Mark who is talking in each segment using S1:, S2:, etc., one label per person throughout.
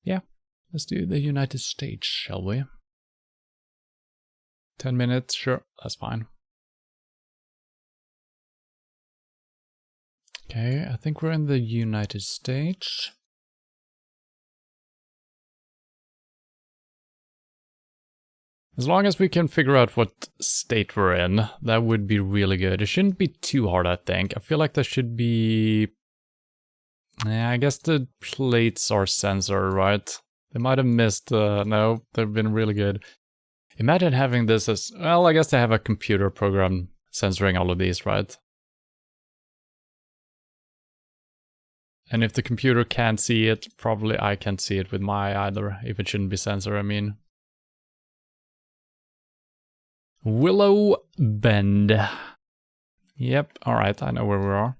S1: Yeah, let's do the United States, shall we? 10 minutes, sure, that's fine. Okay, I think we're in the United States. As long as we can figure out what state we're in, that would be really good. It shouldn't be too hard, I think. I feel like there should be... Yeah, I guess the plates are censored, right? They might have missed... No, they've been really good. Imagine having this as... Well, I guess they have a computer program censoring all of these, right? And if the computer can't see it, probably I can't see it with my eye either, if it shouldn't be censored, I mean. Willow Bend. Yep, alright, I know where we are.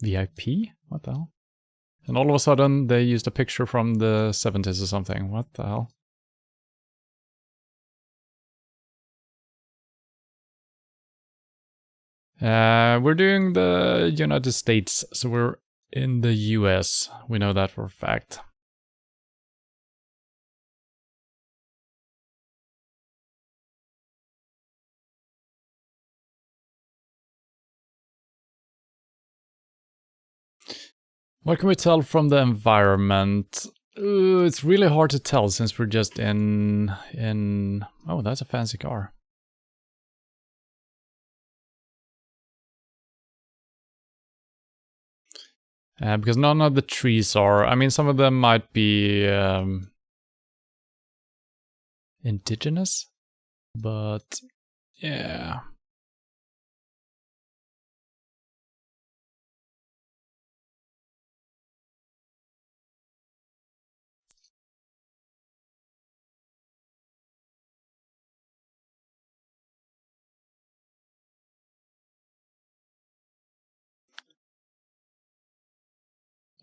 S1: VIP? What the hell? And all of a sudden, they used a picture from the 70s or something. What the hell? We're doing the United States, so we're in the US. We know that for a fact. What can we tell from the environment? It's really hard to tell since we're just in... Oh, that's a fancy car. Because none of the trees are... I mean, some of them might be... indigenous? But... yeah...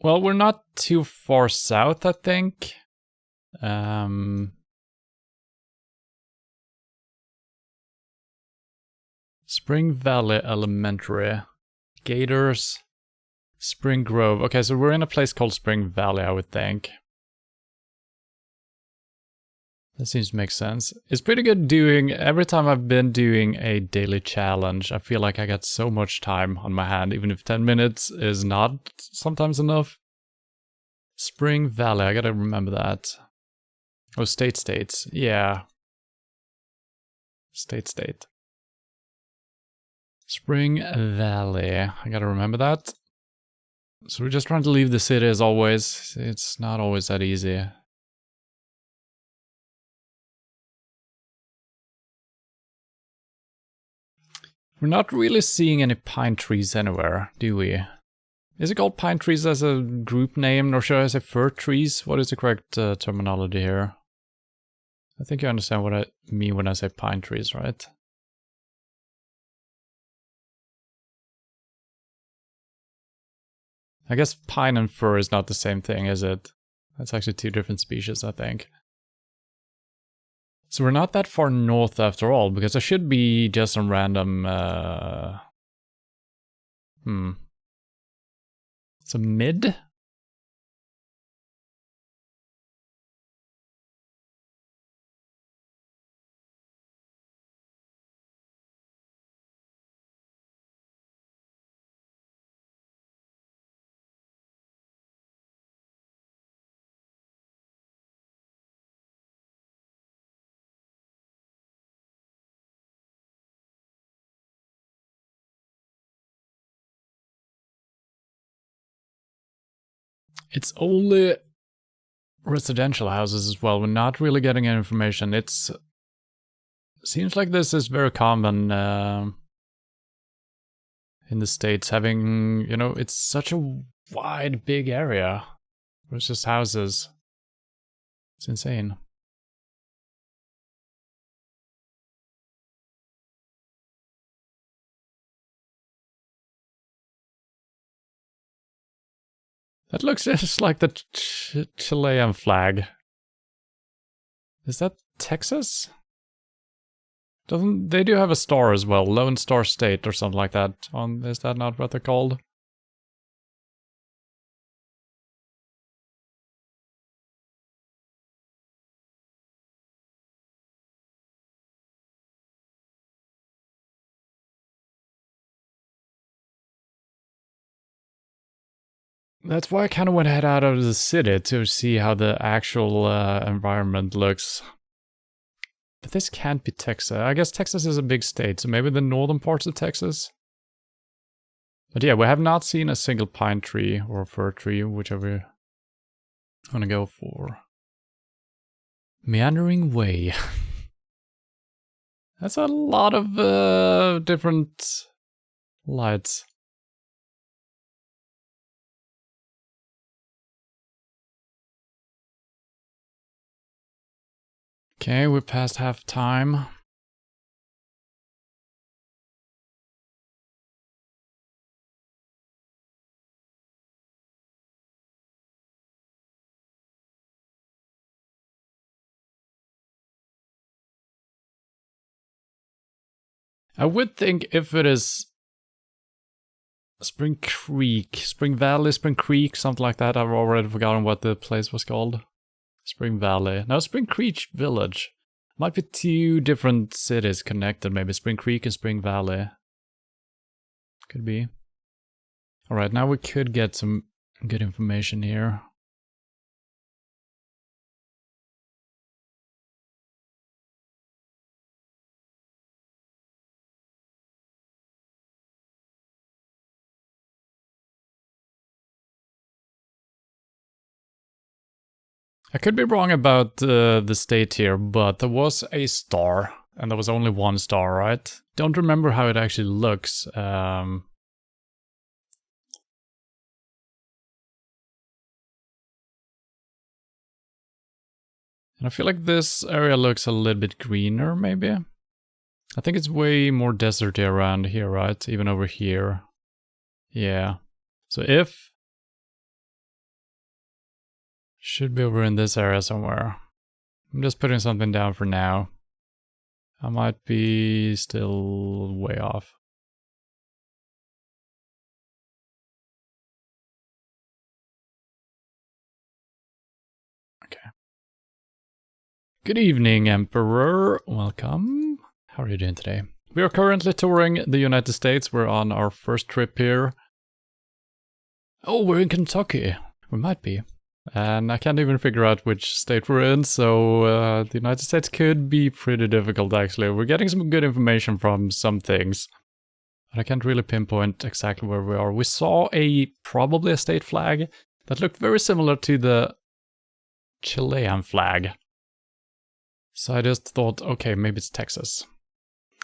S1: Well, we're not too far south, I think. Spring Valley Elementary. Gators. Spring Grove. Okay, so we're in a place called Spring Valley, I would think. That seems to make sense. It's pretty good doing... Every time I've been doing a daily challenge, I feel like I got so much time on my hand, even if 10 minutes is not sometimes enough. Spring Valley, I gotta remember that. Oh, states. Yeah. State. Spring Valley, I gotta remember that. So we're just trying to leave the city as always. It's not always that easy. We're not really seeing any pine trees anywhere, do we? Is it called pine trees as a group name, or should I say fir trees? What is the correct terminology here? I think you understand what I mean when I say pine trees, right? I guess pine and fir is not the same thing, is it? That's actually two different species, I think. So we're not that far north after all, because there should be just some random... So mid? It's only residential houses as well. We're not really getting any information. It's seems like this is very common in the States, having, you know, it's such a wide, big area. It's just houses. It's insane. That looks just like the Chilean flag. Is that Texas? They do have a star as well, Lone Star State or something like that. Is that not what they're called? That's why I kind of went head out of the city to see how the actual environment looks. But this can't be Texas. I guess Texas is a big state, so maybe the northern parts of Texas. But yeah, we have not seen a single pine tree or fir tree, whichever you want to go for. Meandering Way. That's a lot of different lights. Okay, we're past half time. I would think if it is Spring Creek, Spring Valley, Spring Creek, something like that. I've already forgotten what the place was called. Spring Valley. No, Spring Creek Village. Might be two different cities connected, maybe Spring Creek and Spring Valley. Could be. Alright, now we could get some good information here. I could be wrong about the state here, but there was a star, and there was only one star, right? Don't remember how it actually looks. And I feel like this area looks a little bit greener, maybe? I think it's way more deserty around here, right? Even over here. Yeah. So if... should be over in this area somewhere. I'm just putting something down for now. I might be still way off. Okay. Good evening, Emperor. Welcome. How are you doing today? We are currently touring the United States. We're on our first trip here. Oh, we're in Kentucky. We might be. And I can't even figure out which state we're in, so the United States could be pretty difficult, actually. We're getting some good information from some things, but I can't really pinpoint exactly where we are. We saw probably a state flag that looked very similar to the Chilean flag. So I just thought, okay, maybe it's Texas.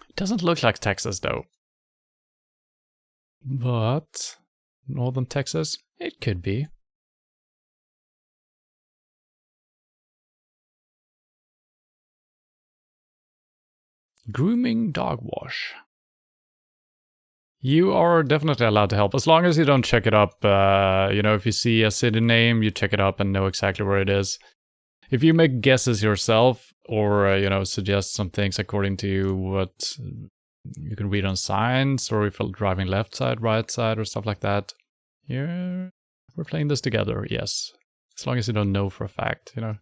S1: It doesn't look like Texas, though. But northern Texas, it could be. Grooming dog wash. You are definitely allowed to help, as long as you don't check it up. You know, if you see a city name, you check it up and know exactly where it is. If you make guesses yourself, or, you know, suggest some things according to what you can read on signs, or if you're driving left side, right side, or stuff like that, yeah, we're playing this together, yes. As long as you don't know for a fact, you know.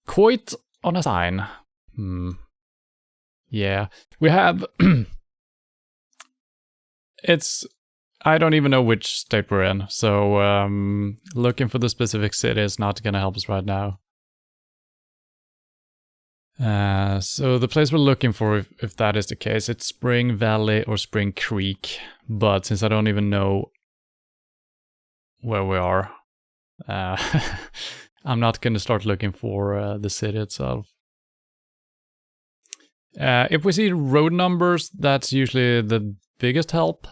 S1: Quoit on a sign. Yeah, we have... I don't even know which state we're in, so looking for the specific city is not gonna help us right now. So the place we're looking for, if that is the case, it's Spring Valley or Spring Creek, but since I don't even know where we are, I'm not gonna start looking for the city itself. If we see road numbers, that's usually the biggest help.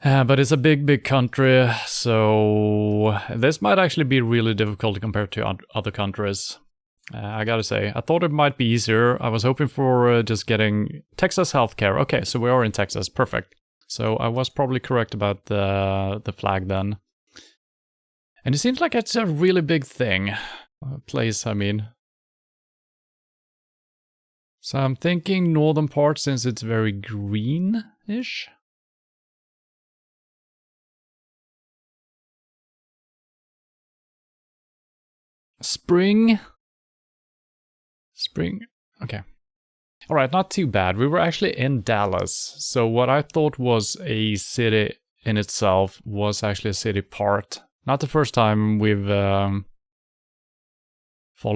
S1: But it's a big country, so this might actually be really difficult compared to other countries. I gotta say, I thought it might be easier. I was hoping for just getting Texas healthcare. Okay, so we are in Texas, perfect. So I was probably correct about the flag then. And it seems like it's a really big thing. Place, I mean. So I'm thinking northern part since it's very green-ish. Spring. Okay. Alright, not too bad. We were actually in Dallas. So what I thought was a city in itself was actually a city part. Not the first time we've fallen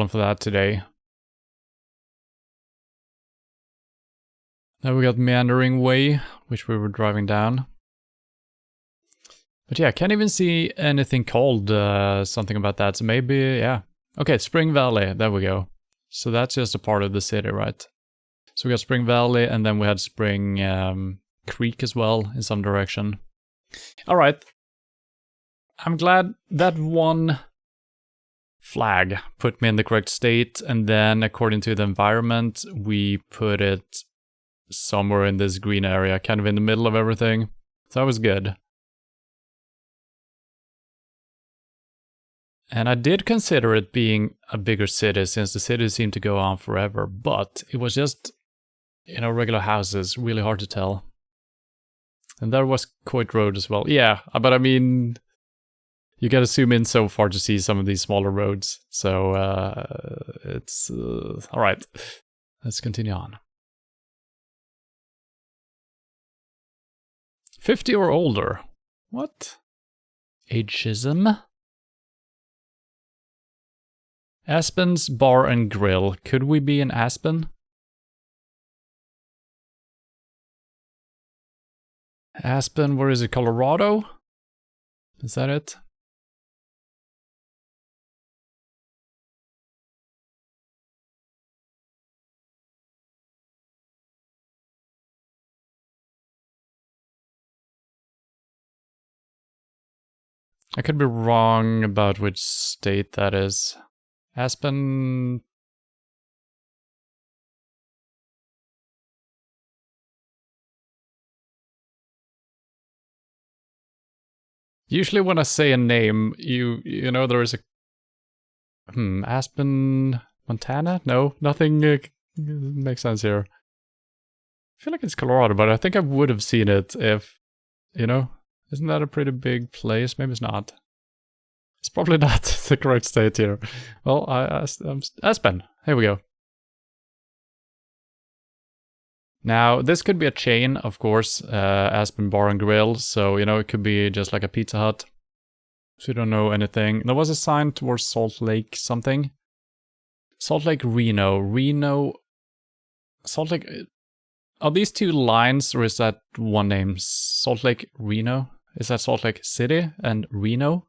S1: for that today. Now we got Meandering Way, which we were driving down. But yeah, I can't even see anything called something about that. So maybe, yeah. Okay, Spring Valley. There we go. So that's just a part of the city, right? So we got Spring Valley, and then we had Spring Creek as well in some direction. All right. I'm glad that one flag put me in the correct state, and then according to the environment, we put it somewhere in this green area, kind of in the middle of everything. So that was good. And I did consider it being a bigger city, since the city seemed to go on forever, but it was just, you know, regular houses, really hard to tell. And there was Coit Road as well. Yeah, but I mean, you gotta zoom in so far to see some of these smaller roads. So, it's... alright, let's continue on. 50 or older? What? Ageism? Aspen's Bar and Grill. Could we be in Aspen? Aspen, where is it? Colorado? Is that it? I could be wrong about which state that is. Aspen... Usually when I say a name, you know there is a... Aspen... Montana? No, nothing makes sense here. I feel like it's Colorado, but I think I would have seen it if, you know, isn't that a pretty big place? Maybe it's not. It's probably not the correct state here. Well, Aspen. Here we go. Now, this could be a chain, of course, Aspen Bar and Grill, so, you know, it could be just like a Pizza Hut. So you don't know anything. There was a sign towards Salt Lake something. Salt Lake Reno. Salt Lake... Are these two lines, or is that one name? Salt Lake Reno? Is that Salt Lake City and Reno?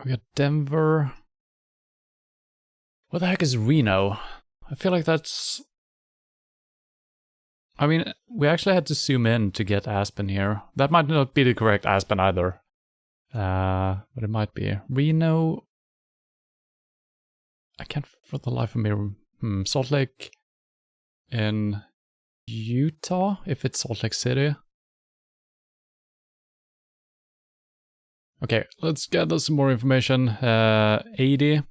S1: We got Denver. What the heck is Reno? I feel like that's... I mean, we actually had to zoom in to get Aspen here. That might not be the correct Aspen either. But it might be. Reno... I can't for the life of me... Salt Lake in Utah? If it's Salt Lake City? Okay, let's gather some more information. 80.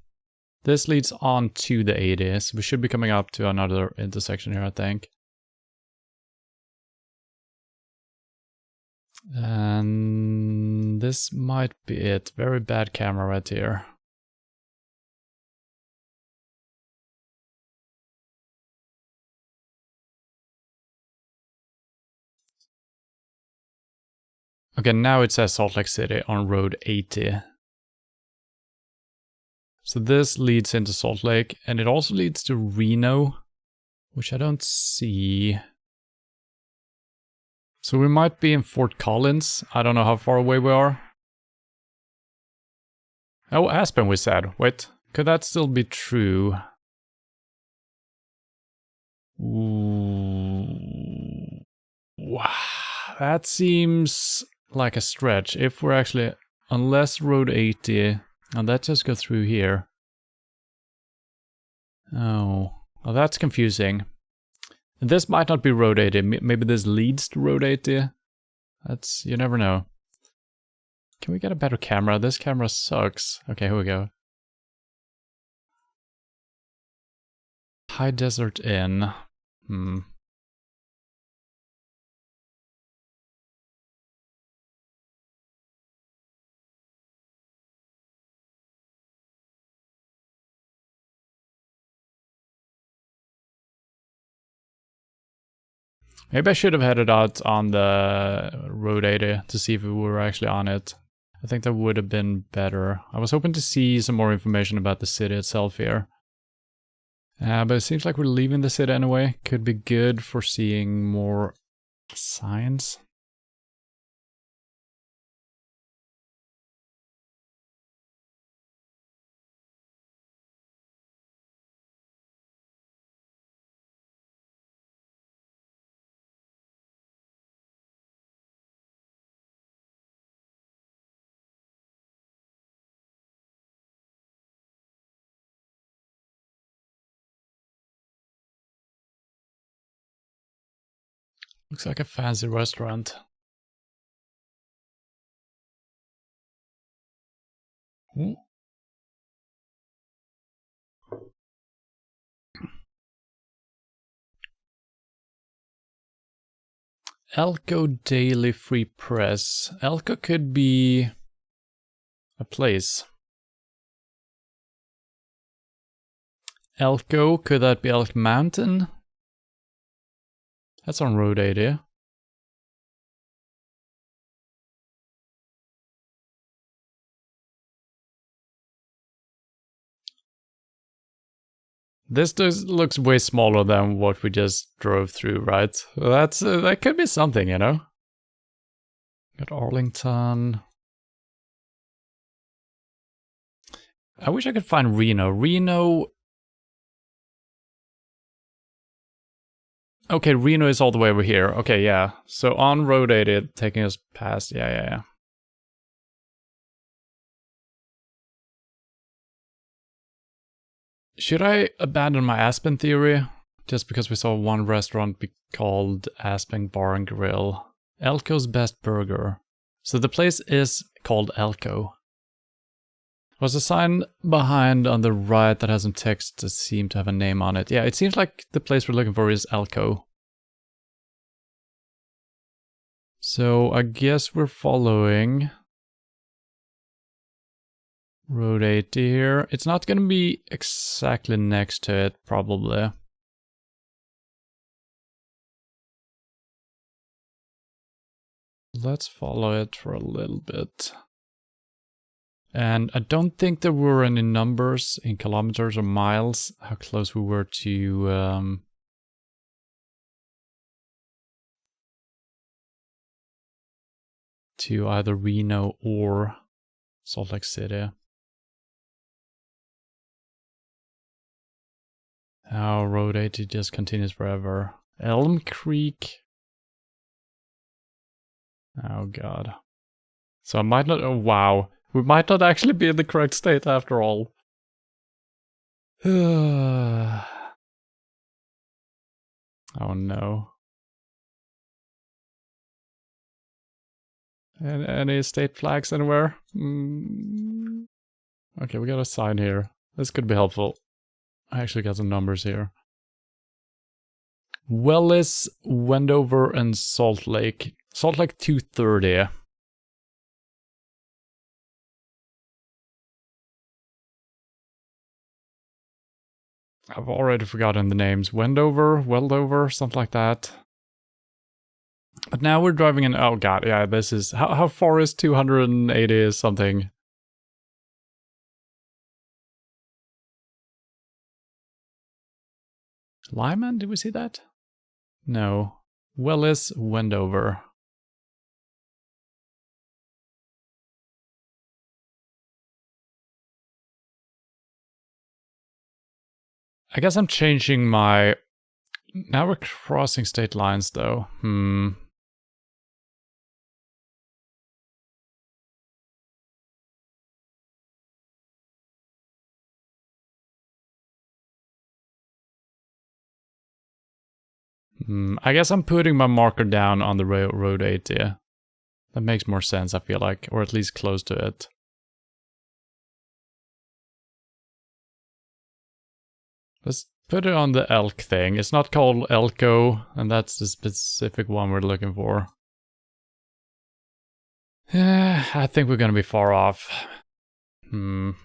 S1: This leads on to the 80, so we should be coming up to another intersection here, I think. And this might be it. Very bad camera right here. Okay, now it says Salt Lake City on Road 80. So this leads into Salt Lake, and it also leads to Reno, which I don't see. So we might be in Fort Collins. I don't know how far away we are. Oh, Aspen we said. Wait, could that still be true? Ooh. Wow, that seems like a stretch. If we're actually, unless Road 80, and that just go through here. Oh, well, that's confusing. This might not be Road 80. Maybe this leads to Road 80. That's, you never know. Can we get a better camera? This camera sucks. Okay, here we go. High Desert Inn. Maybe I should have headed out on the Road 80 to see if we were actually on it. I think that would have been better. I was hoping to see some more information about the city itself here. But it seems like we're leaving the city anyway. Could be good for seeing more signs. Looks like a fancy restaurant. Ooh. Elko Daily Free Press. Elko could be a place. Elko, could that be Elk Mountain? That's on Road 80. This looks way smaller than what we just drove through, right? That's that could be something, you know? Got Arlington. I wish I could find Reno. Reno... Okay, Reno is all the way over here. Okay, yeah. So on Road 80, taking us past... Yeah. Should I abandon my Aspen theory? Just because we saw one restaurant be called Aspen Bar and Grill. Elko's Best Burger. So the place is called Elko. There's a sign behind on the right that has some text that seemed to have a name on it. Yeah, it seems like the place we're looking for is Elko. So I guess we're following Road 80 here. It's not going to be exactly next to it, probably. Let's follow it for a little bit. And I don't think there were any numbers in kilometers or miles, how close we were to either Reno or Salt Lake City. Oh, Road 80 just continues forever. Elm Creek. Oh god. So I might not... Oh wow. We might not actually be in the correct state after all. Oh no. Any state flags anywhere? Okay, we got a sign here. This could be helpful. I actually got some numbers here. Wellis, Wendover, and Salt Lake. Salt Lake 230. I've already forgotten the names. Wendover, Weldover, something like that. But now we're driving in... Oh god, yeah, this is... How far is 280 something? Lyman, did we see that? No. Wellis, Wendover. I guess I'm changing my... Now we're crossing state lines though. I guess I'm putting my marker down on the Road 80. That makes more sense, I feel like. Or at least close to it. Put it on the elk thing. It's not called Elko, and that's the specific one we're looking for. I think we're gonna be far off. And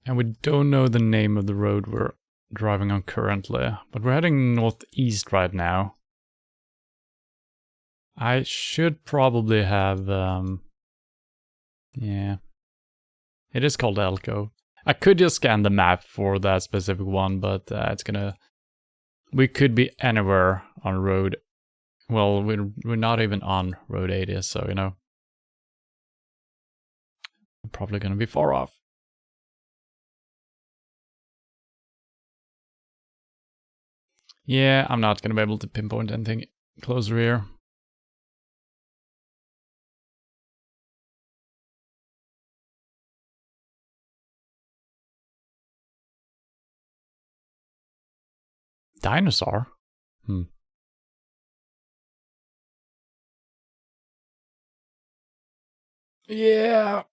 S1: we don't know the name of the road we're driving on currently, but we're heading northeast right now. I should probably have, yeah. It is called Elko. I could just scan the map for that specific one, but it's gonna... We could be anywhere on road. Well, we're not even on Road 80, so, you know. We're probably gonna be far off. Yeah, I'm not gonna be able to pinpoint anything closer here. Dinosaur? Yeah.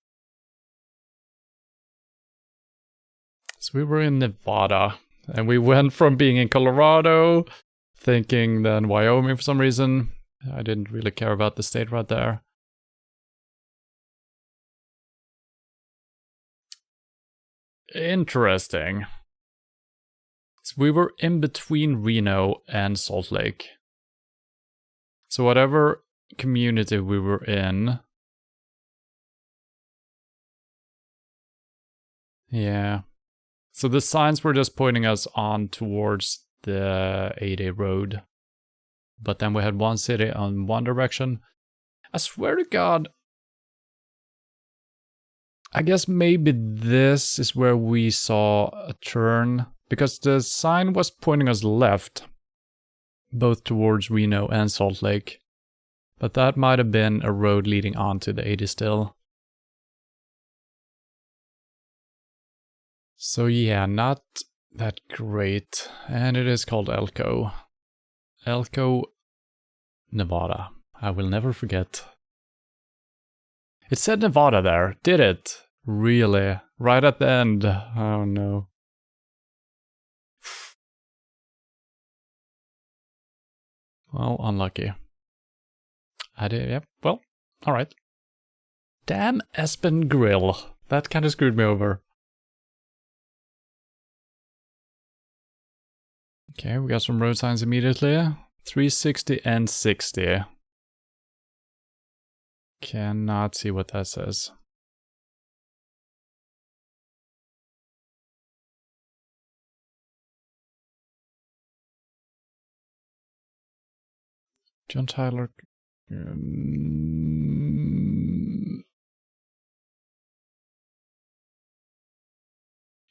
S1: So we were in Nevada, and we went from being in Colorado, thinking then Wyoming for some reason. I didn't really care about the state right there. Interesting. So we were in between Reno and Salt Lake. So whatever community we were in... Yeah. So the signs were just pointing us on towards the 80 road. But then we had one city on one direction. I swear to God... I guess maybe this is where we saw a turn, because the sign was pointing us left, both towards Reno and Salt Lake. But that might have been a road leading on to the 80 still. So yeah, not that great. And it is called Elko. Elko, Nevada. I will never forget. It said Nevada there, did it? Really? Right at the end. Oh no. Well, unlucky. I did, yep, well, alright. Damn Espen Grill. That kind of screwed me over. Okay, we got some road signs immediately. 360 and 60. Cannot see what that says. John Tyler.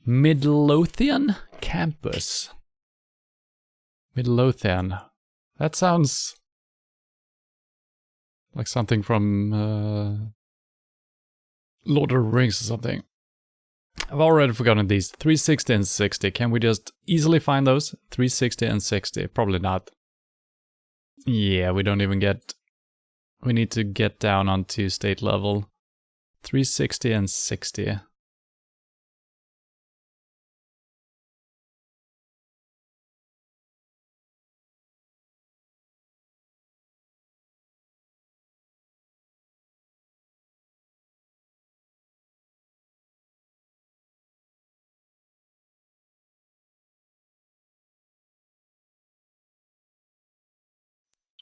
S1: Midlothian Campus. Midlothian. That sounds like something from Lord of the Rings or something. I've already forgotten these. 360 and 60. Can we just easily find those? 360 and 60. Probably not. Yeah, we don't even get... We need to get down onto state level. 360 and 60.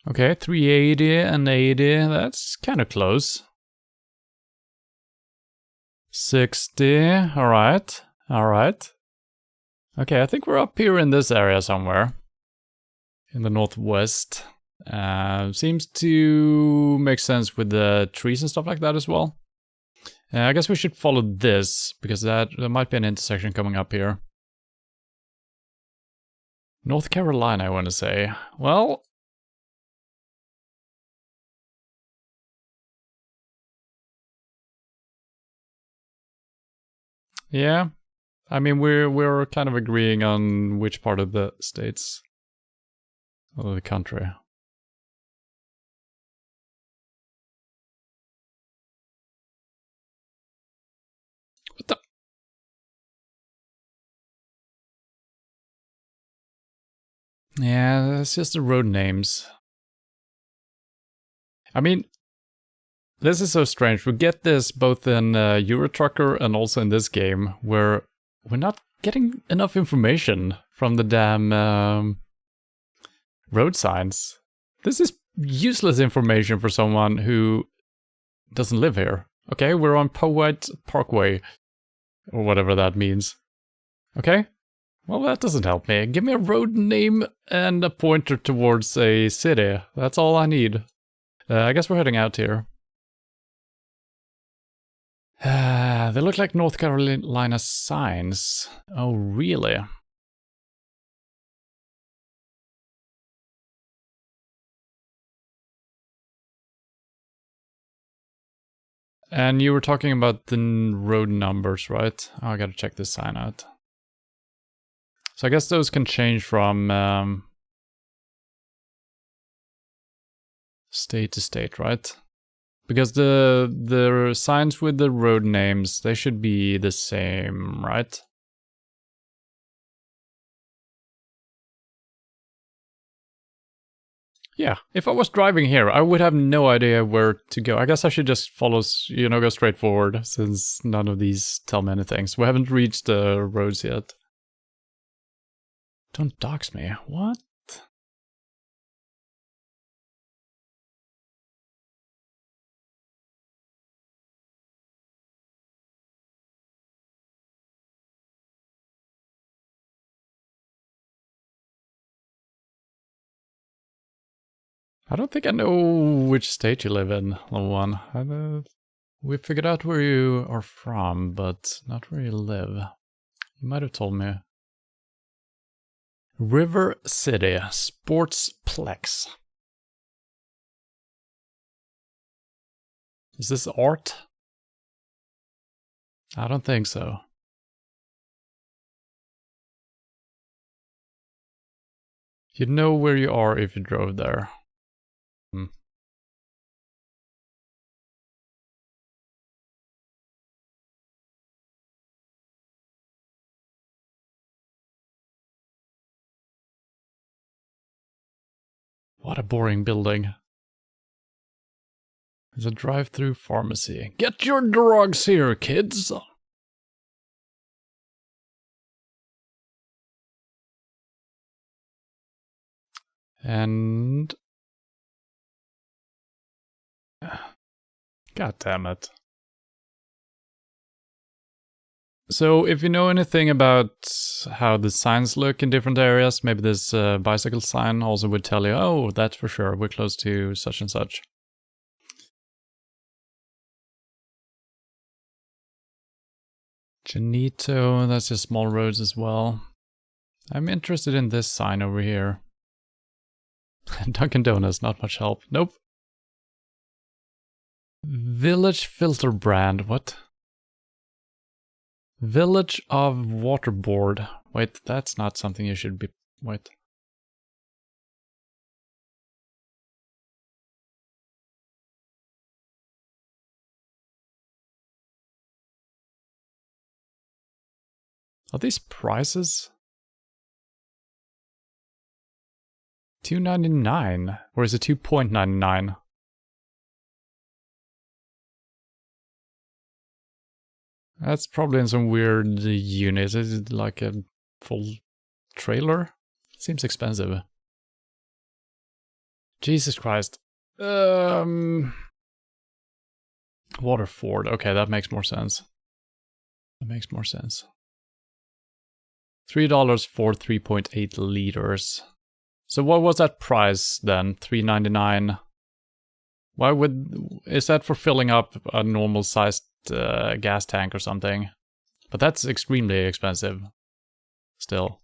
S1: Okay, 380 and 80, that's kind of close. 60, alright, alright. Okay, I think we're up here in this area somewhere. In the northwest. Seems to make sense with the trees and stuff like that as well. I guess we should follow this, because there might be an intersection coming up here. North Carolina, I want to say. Well... Yeah, I mean, we're kind of agreeing on which part of the states or the country. What the? It's just the road names. I mean, this is so strange. We get this both in Euro Trucker and also in this game, where we're not getting enough information from the damn road signs. This is useless information for someone who doesn't live here. Okay, we're on Powhite Parkway, or whatever that means. Okay, well that doesn't help me. Give me a road name and a pointer towards a city. That's all I need. I guess we're heading out here. They look like North Carolina signs. Oh, really? And you were talking about the road numbers, right? Oh, I gotta check this sign out. So I guess those can change from state to state, right? Because the signs with the road names, they should be the same, right? Yeah, if I was driving here, I would have no idea where to go. I guess I should just follow, you know, go straight forward, since none of these tell me anything. So we haven't reached the roads yet. Don't dox me. What? I don't think I know which state you live in, level 1. We figured out where you are from, but not where you live. You might have told me. River City, Sportsplex. Is this art? I don't think so. You'd know where you are if you drove there. What a boring building. There's a drive-through pharmacy. Get your drugs here, kids! And... God damn it. So, if you know anything about how the signs look in different areas, maybe this bicycle sign also would tell you, oh, that's for sure, we're close to such and such. Janito, that's just small roads as well. I'm interested in this sign over here. Dunkin' Donuts, not much help. Nope. Village Filter Brand, what? Village of Waterboard. Wait, that's not something you should be... Wait. Are these prices? $2.99, or is it 2.99? That's probably in some weird unit. Is it like a full trailer? Seems expensive. Jesus Christ. Waterford. Okay, that makes more sense. That makes more sense. $3 for 3.8 liters. So what was that price then? $3.99. Why would... Is that for filling up a normal sized gas tank or something? But that's extremely expensive. Still.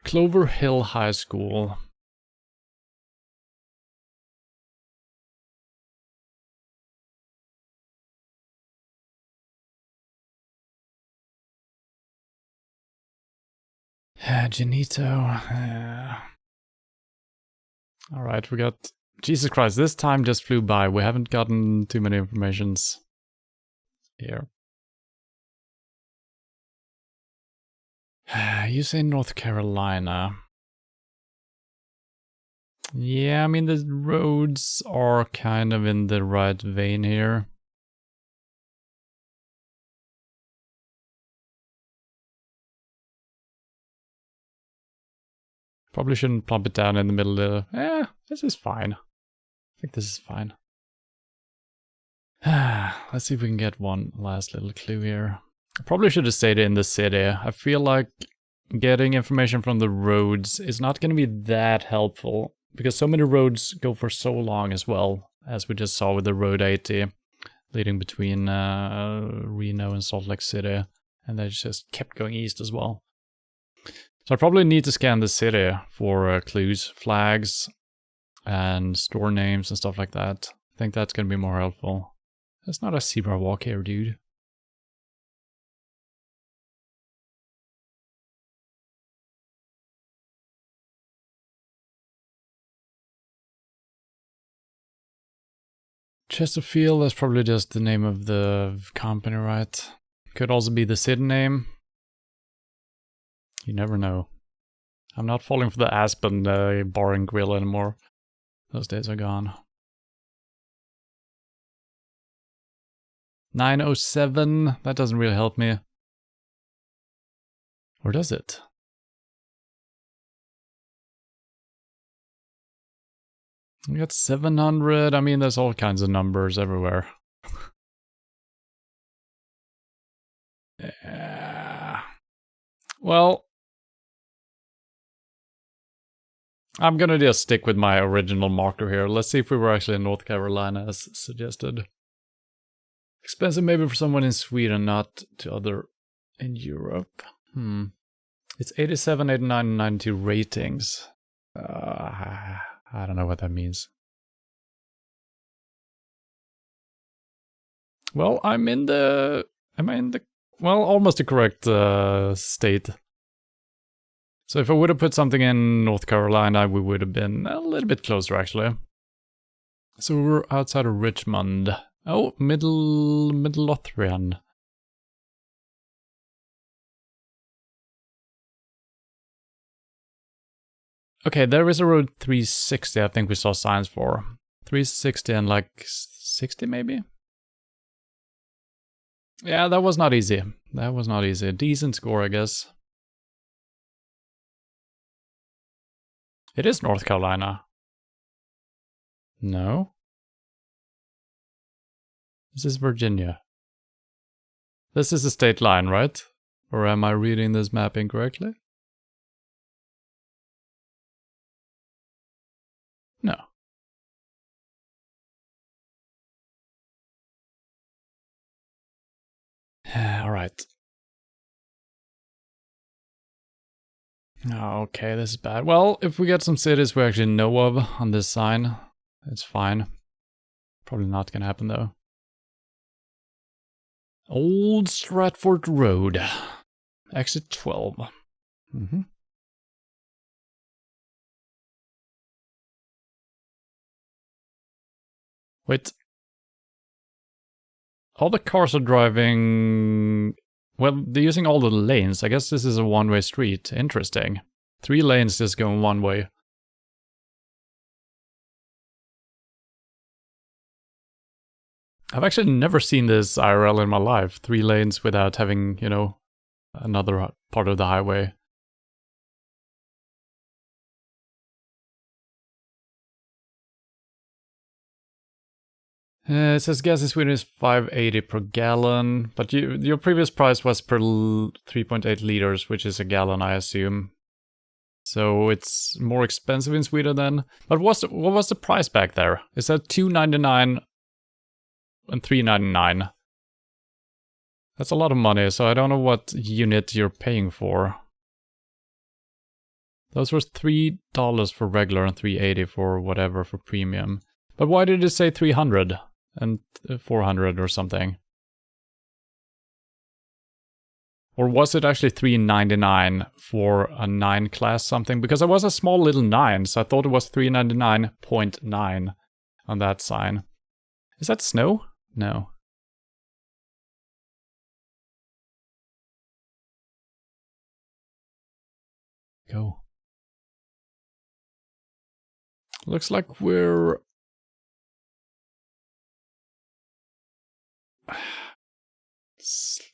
S1: Clover Hill High School. Janito. Alright, we got... Jesus Christ, this time just flew by. We haven't gotten too many informations here. You say North Carolina. Yeah, I mean, the roads are kind of in the right vein here. Probably shouldn't plump it down in the middle of the... this is fine. I think this is fine. Let's see if we can get one last little clue here. I probably should have stayed in the city. I feel like getting information from the roads is not going to be that helpful, because so many roads go for so long as well, as we just saw with the Road 80 leading between Reno and Salt Lake City, and they just kept going east as well. So I probably need to scan the city for clues, flags, and store names and stuff like that. I think that's going to be more helpful. There's not a zebra walk here, dude. Chesterfield, that's probably just the name of the company, right? Could also be the city name. You never know. I'm not falling for the Aspen bar and grill anymore. Those days are gone. 907, that doesn't really help me. Or does it? We got 700, I mean, there's all kinds of numbers everywhere. Yeah. Well, I'm gonna just stick with my original marker here. Let's see if we were actually in North Carolina as suggested. Expensive maybe for someone in Sweden, not to other in Europe. It's 87, 89, 92 ratings. I don't know what that means. Well, am I in the, well, almost the correct state. So if I would have put something in North Carolina, we would have been a little bit closer, actually. So we're outside of Richmond. Oh, Midlothian. Okay, there is a road 360 I think we saw signs for. 360 and like 60 maybe? Yeah, that was not easy. That was not easy. Decent score, I guess. It is North Carolina. No. This is Virginia. This is the state line, right? Or am I reading this map incorrectly? No. Alright. Okay, this is bad. Well, if we get some cities we actually know of on this sign, it's fine. Probably not gonna happen though. Old Stratford Road. Exit 12. Wait. All the cars are driving... Well, they're using all the lanes. I guess this is a one-way street. Interesting. 3 lanes just going one way. I've actually never seen this IRL in my life. 3 lanes without having, you know, another part of the highway. It says gas in Sweden is 5.80 per gallon, but your previous price was per 3.8 liters, which is a gallon, I assume. So it's more expensive in Sweden then. But what was the price back there? Is that $2.99 and $3.99? That's a lot of money, so I don't know what unit you're paying for. Those were $3 for regular and $3.80 for whatever for premium. But why did it say 300 and 400 or something? Or was it actually $3.99 for a 9 class something? Because it was a small little 9, so I thought it was 399.9 on that sign. Is that snow? No. Go. Looks like we're...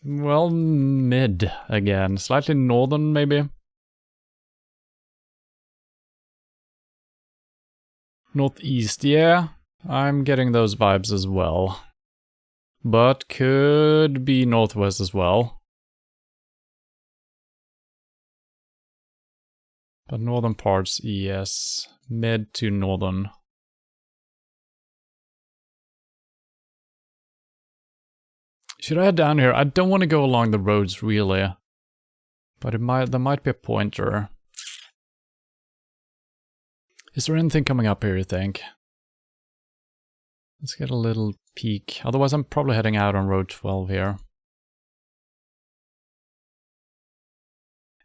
S1: well, mid again. Slightly northern, maybe. Northeast, yeah. I'm getting those vibes as well. But could be northwest as well. But northern parts, yes. Mid to northern. Should I head down here? I don't want to go along the roads, really. But there might be a pointer. Is there anything coming up here, you think? Let's get a little peek. Otherwise, I'm probably heading out on Road 12 here.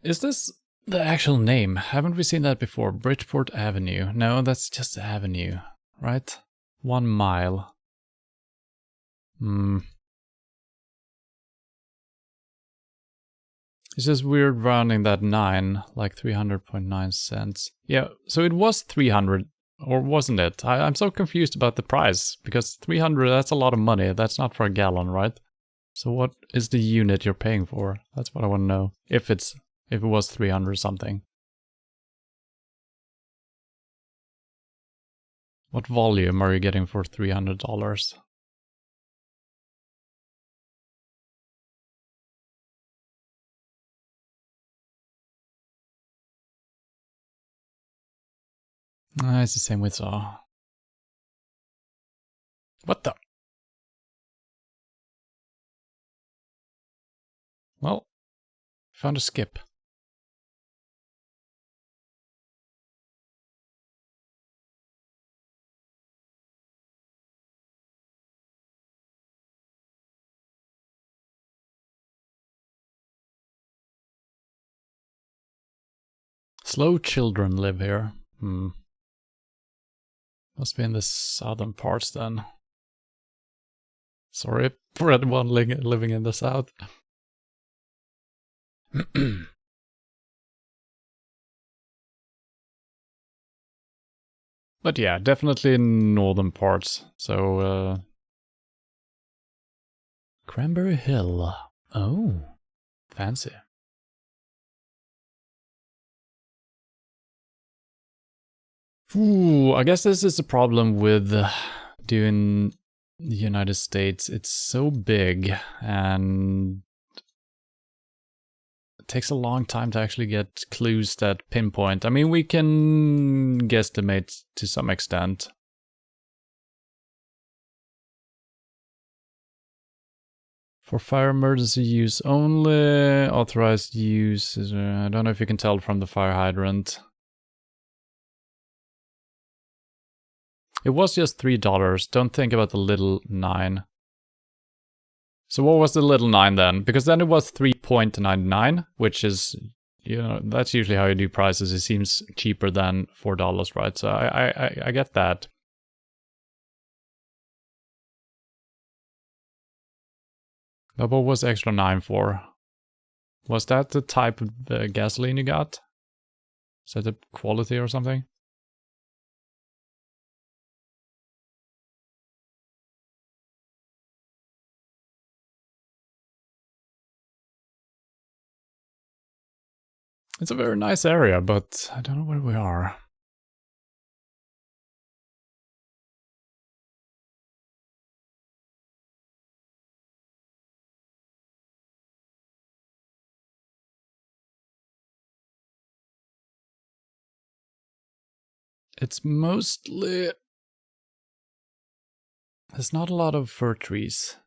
S1: Is this the actual name? Haven't we seen that before? Bridgeport Avenue. No, that's just the avenue, right? 1 mile. It's just weird rounding that 9, like 300.9 cents. Yeah, so it was 300, or wasn't it? I'm so confused about the price, because 300, that's a lot of money. That's not for a gallon, right? So what is the unit you're paying for? That's what I want to know. If it was 300 something. What volume are you getting for $300? It's the same with saw. What the? Well, found a skip. Slow children live here. Must be in the southern parts then. Sorry for anyone living in the south. But yeah, definitely in northern parts. So, Cranberry Hill. Oh, fancy. Ooh, I guess this is the problem with doing the United States. It's so big and it takes a long time to actually get clues that pinpoint. I mean, we can guesstimate to some extent. For fire emergency use only, authorized use is, I don't know if you can tell from the fire hydrant. It was just $3. Don't think about the little 9. So what was the little 9 then? Because then it was 3.99, which is, you know, that's usually how you do prices. It seems cheaper than $4, right? So I get that. But what was extra 9 for? Was that the type of gasoline you got? Is that the quality or something? It's a very nice area, but I don't know where we are. It's mostly... there's not a lot of fir trees.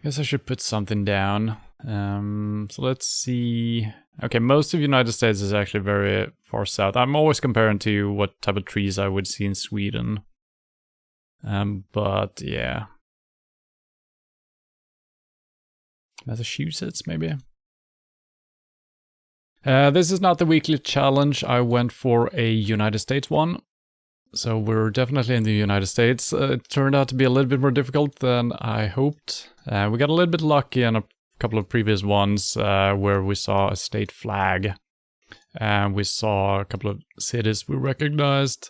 S1: Guess I should put something down. So let's see. Okay, most of the United States is actually very far south. I'm always comparing to what type of trees I would see in Sweden. But yeah. Massachusetts, maybe? This is not the weekly challenge. I went for a United States one. So we're definitely in the United States. It turned out to be a little bit more difficult than I hoped. We got a little bit lucky on a couple of previous ones where we saw a state flag. And we saw a couple of cities we recognized.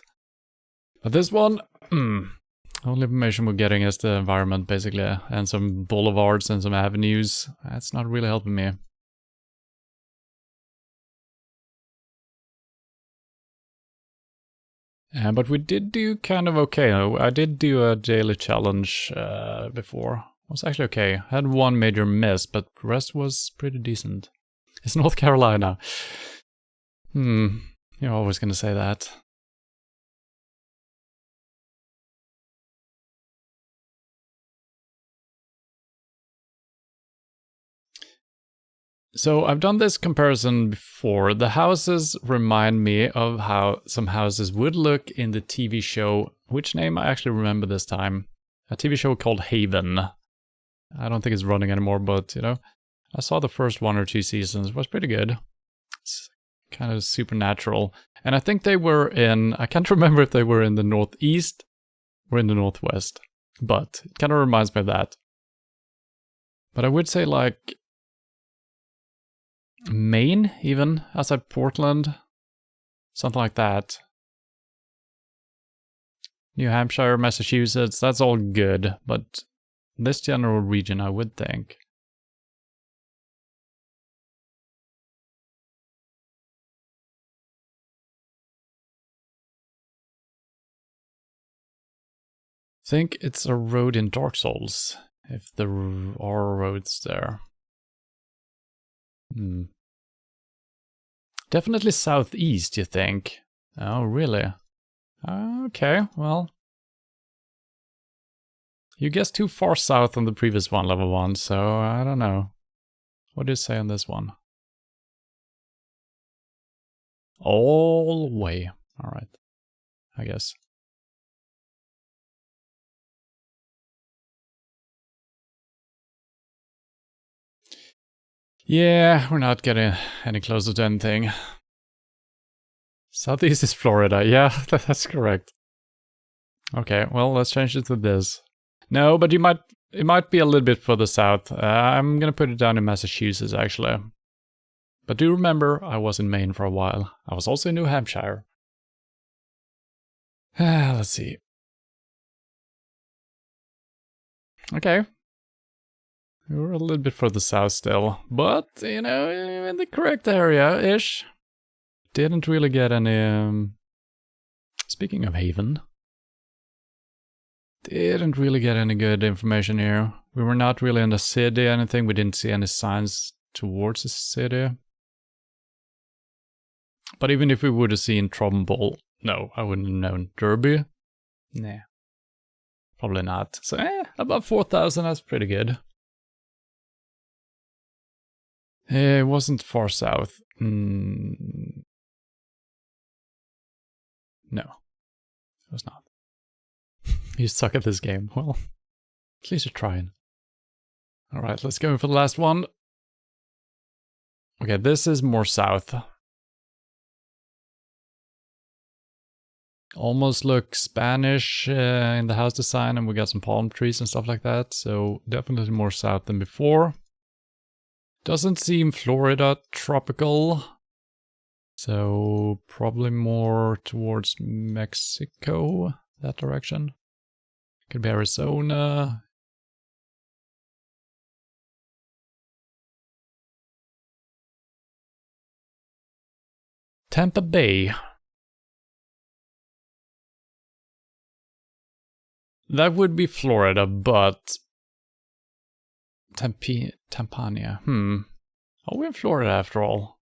S1: But this one, only information we're getting is the environment, basically. And some boulevards and some avenues. That's not really helping me. But we did do kind of okay. I did do a daily challenge before. It was actually okay. I had one major miss, but the rest was pretty decent. It's North Carolina. You're always gonna say that. So I've done this comparison before. The houses remind me of how some houses would look in the TV show, which name I actually remember this time. A TV show called Haven. I don't think it's running anymore, but, you know, I saw the first 1 or 2 seasons. It was pretty good. It's kind of supernatural. And I think they were in, I can't remember if they were in the Northeast or in the Northwest, but it kind of reminds me of that. But I would say like Maine, even, outside Portland. Something like that. New Hampshire, Massachusetts, that's all good, but this general region, I would think. I think it's a road in Dark Souls, if there are roads there. Definitely southeast, you think? Oh, really? Okay, well. You guessed too far south on the previous one, level 1, so I don't know. What do you say on this one? All the way. Alright, I guess. Yeah, we're not getting any closer to anything. Southeast is Florida. Yeah, that's correct. Okay, well, let's change it to this. No, but it might be a little bit further south. I'm gonna put it down in Massachusetts, actually. But do remember, I was in Maine for a while. I was also in New Hampshire. Let's see. Okay. We're a little bit further south still, but, you know, in the correct area-ish. Didn't really get any... Speaking of Haven. Didn't really get any good information here. We were not really in the city or anything. We didn't see any signs towards the city. But even if we would have seen Trumbull, no, I wouldn't have known. Derby? Nah. Probably not. So, about 4,000, that's pretty good. It wasn't far south. No. It was not. You suck at this game. Well, at least you're trying. Alright, let's go in for the last one. Okay, this is more south. Almost look Spanish in the house design, and we got some palm trees and stuff like that, so definitely more south than before. Doesn't seem Florida tropical, so probably more towards Mexico, that direction. Could be Arizona. Tampa Bay. That would be Florida, but... Tampania. Are we in Florida after all?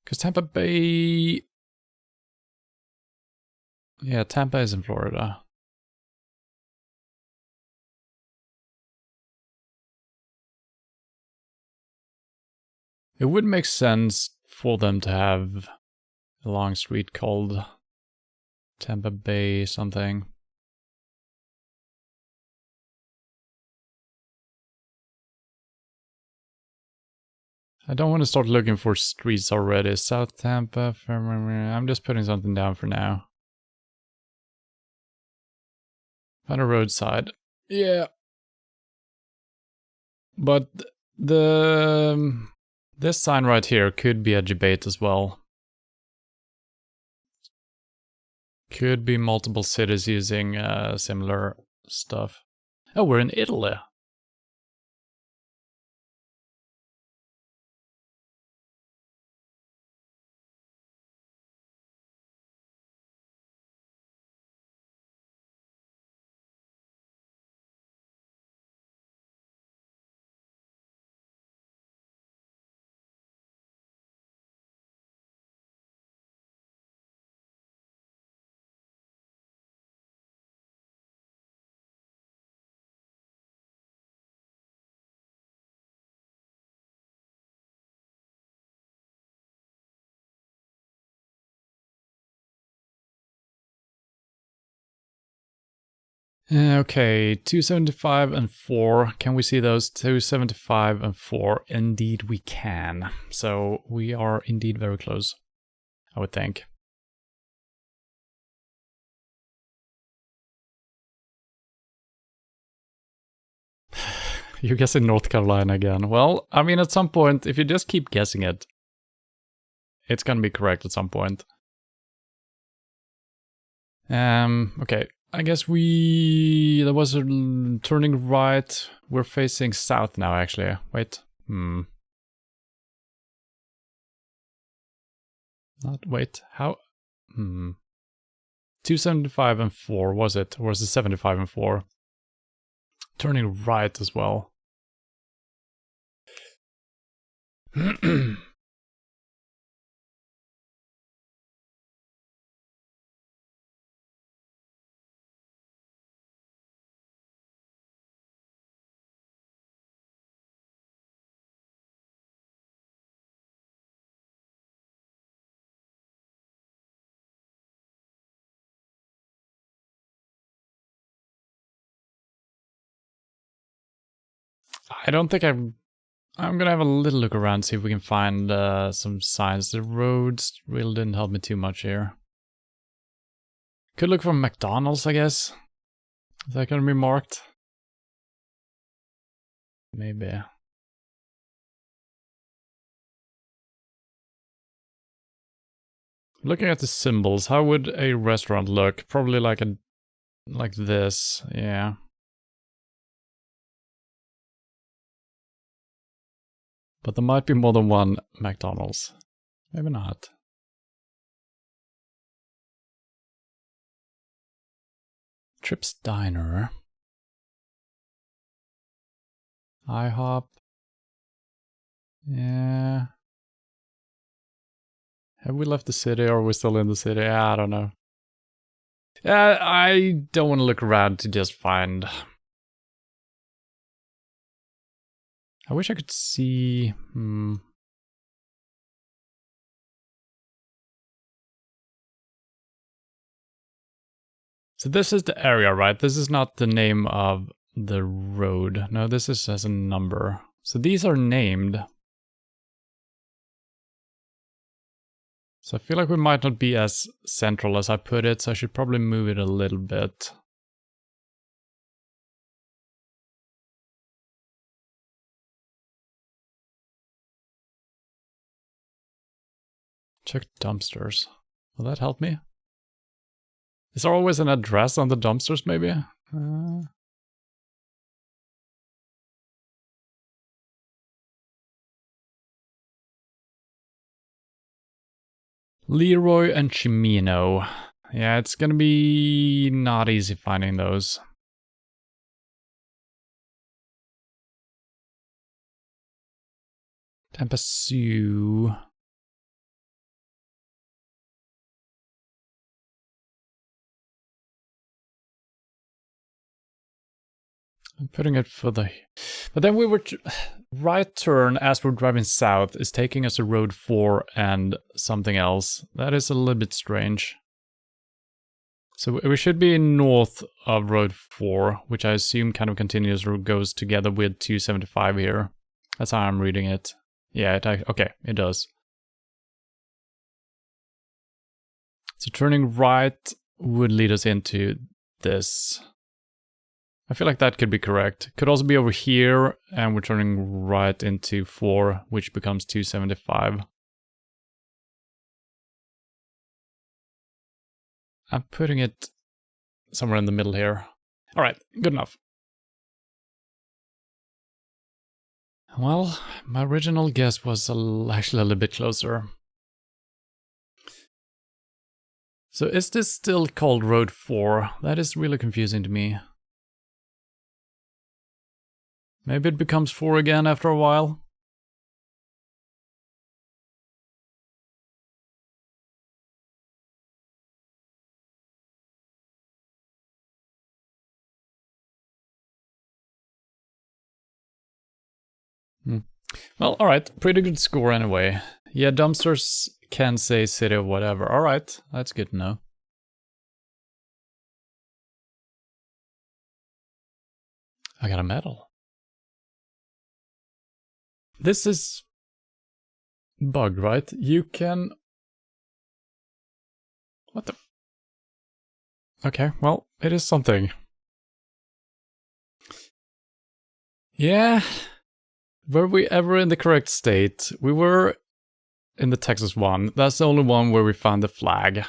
S1: Because Tampa Bay... Yeah, Tampa is in Florida. It would make sense for them to have a long street called Tampa Bay something. I don't want to start looking for streets already. South Tampa, I'm just putting something down for now. On a roadside. Yeah. But this sign right here could be a debate as well. Could be multiple cities using similar stuff. Oh, we're in Italy. Okay, 275 and 4. Can we see those? 275 and 4. Indeed we can. So we are indeed very close, I would think. You're guessing North Carolina again. Well, I mean, at some point, if you just keep guessing it, it's gonna be correct at some point. Okay. I guess there was a turning right. We're facing south now, actually. Wait. Wait, how? 275 and 4, was it? Or was it 75 and 4? Turning right as well. I don't think I'm gonna have a little look around, see if we can find some signs. The roads really didn't help me too much here. Could look for McDonald's, I guess. Is that gonna be marked? Maybe. Looking at the symbols, how would a restaurant look? Probably like this, yeah. But there might be more than one McDonald's. Maybe not. Trips Diner. IHOP. Yeah. Have we left the city or are we still in the city? I don't know. I don't want to look around to just find... I wish I could see... So this is the area, right? This is not the name of the road. No, this is as a number. So these are named. So I feel like we might not be as central as I put it, so I should probably move it a little bit. Check dumpsters. Will that help me? Is there always an address on the dumpsters, maybe? Leroy and Chimino. Yeah, it's gonna be not easy finding those. Tampa Sioux. I'm putting it for the... But then we were... Right turn as we're driving south is taking us to Road 4 and something else. That is a little bit strange. So we should be north of Road 4, which I assume kind of continues or goes together with 275 here. That's how I'm reading it. Yeah, okay, it does. So turning right would lead us into this. I feel like that could be correct. Could also be over here, and we're turning right into 4, which becomes 275. I'm putting it somewhere in the middle here. All right, good enough. Well, my original guess was actually a little bit closer. So is this still called Road 4? That is really confusing to me. Maybe it becomes 4 again after a while? Well, alright, pretty good score anyway. Yeah, dumpsters can say city or whatever. Alright, that's good to know. I got a medal. This is bug, right? You can... What the... Okay, well, it is something. Yeah. Were we ever in the correct state? We were in the Texas one. That's the only one where we found the flag.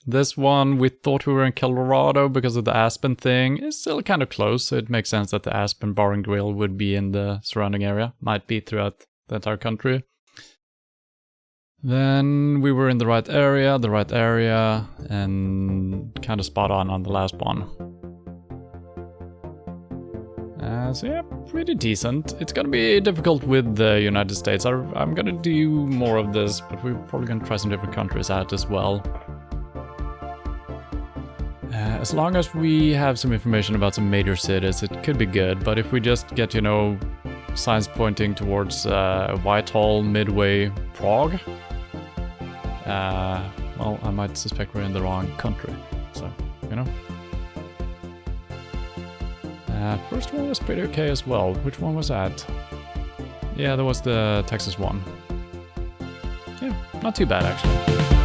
S1: This one, we thought we were in Colorado because of the Aspen thing. It's still kind of close, so it makes sense that the Aspen Bar and Grill would be in the surrounding area. Might be throughout the entire country. Then we were in the right area, and kind of spot on the last one. So yeah, pretty decent. It's gonna be difficult with the United States. I'm gonna do more of this, but we're probably gonna try some different countries out as well. As long as we have some information about some major cities, it could be good. But if we just get, you know, signs pointing towards Whitehall, Midway, Prague, well, I might suspect we're in the wrong country. So, you know. First one was pretty okay as well. Which one was that? Yeah, that was the Texas one. Yeah, not too bad actually.